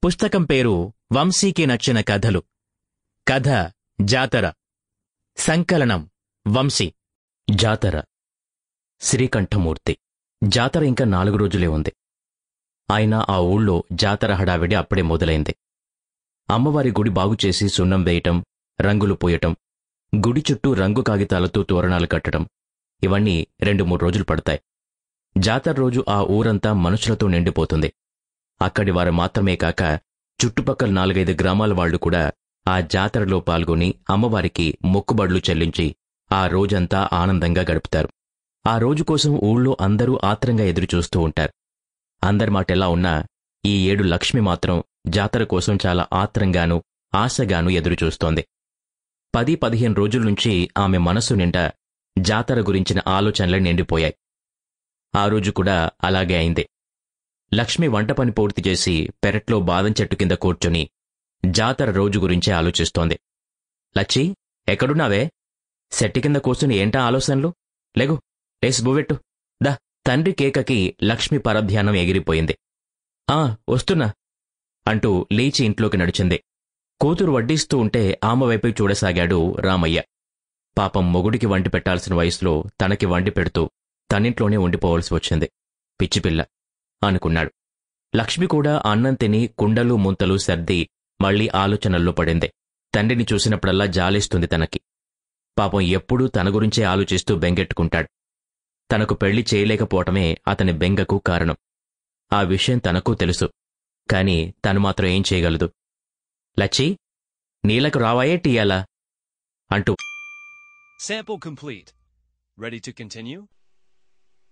పుస్తకం పేరు వంశీకి నచ్చిన కథలు. కథ జాతర. సంకలనం వంశీ. జాతర. శ్రీకంఠమూర్తి. జాతర ఇంకా 4 రోజులే ఉంది. అయినా ఆ ఊళ్ళో జాతర హడావిడి అప్పుడే మొదలైంది. అమ్మవారి గుడి బాగుచేసి సున్నం వేయటం, రంగులు పూయటం, గుడి చుట్టూ రంగు కాగితాలతో తోరణాలు కట్టడం, ఇవన్నీ 2-3 రోజులు పడతాయి. జాతర రోజు ఆ ఊరంతా మనుషులతో నిండిపోతుంది. అక్కడి వారు మాత్రమే కాక చుట్టుపక్కల 4-5 గ్రామాల వాళ్లు కూడా ఆ జాతరలో పాల్గొని అమ్మవారికి మొక్కుబడులు చెల్లించి ఆ రోజంతా ఆనందంగా గడుపుతారు. ఆ రోజు కోసం ఊళ్ళో అందరూ ఆత్రంగా ఎదురుచూస్తూ ఉంటారు. అందరి మాటెలా ఉన్నా ఈ ఏడు లక్ష్మి మాత్రం జాతర కోసం చాలా ఆత్రంగానూ ఆశగానూ ఎదురుచూస్తోంది. 10-15 రోజుల నుంచి ఆమె మనస్సు నిండా జాతర గురించిన ఆలోచనలే నిండిపోయాయి. ఆ రోజు కూడా అలాగే అయింది. లక్ష్మి వంట పని పూర్తి చేసి పెరట్లో బాదం చెట్టు కింద కూర్చొని జాతర రోజు గురించే ఆలోచిస్తోంది. లచ్చి, ఎక్కడున్నావే? చెట్టు కింద కూర్చుని ఏంటా ఆలోచనలు? లెగు, లేసి బువ్వెట్టు. దా. తండ్రి కేకకి లక్ష్మి పరధ్యానం ఎగిరిపోయింది. వస్తున్నా అంటూ లేచి ఇంట్లోకి నడిచింది. కూతురు వడ్డిస్తూ ఉంటే ఆమె వైపు చూడసాగాడు రామయ్య. పాపం మొగుడికి వండి పెట్టాల్సిన వయసులో తనకి వండి పెడుతూ తనింట్లోనే ఉండిపోవలసి వచ్చింది. పిచ్చిపిల్ల అనుకున్నాడు. లక్ష్మి కూడా అన్నం తిని కుండలు ముంతలు సర్ది మళ్లీ ఆలోచనల్లో పడింది. తండ్రిని చూసినప్పుడల్లా జాలేస్తుంది తనకి. పాపం ఎప్పుడూ తన గురించే ఆలోచిస్తూ బెంగెట్టుకుంటాడు. తనకు పెళ్లి చేయలేకపోవటమే అతని బెంగకు కారణం. ఆ విషయం తనకు తెలుసు. కాని తను మాత్రం ఏం చేయగలదు? లచ్చి, నీళ్లకు రావాయే టీయాలా అంటూ Sample complete. Ready to continue?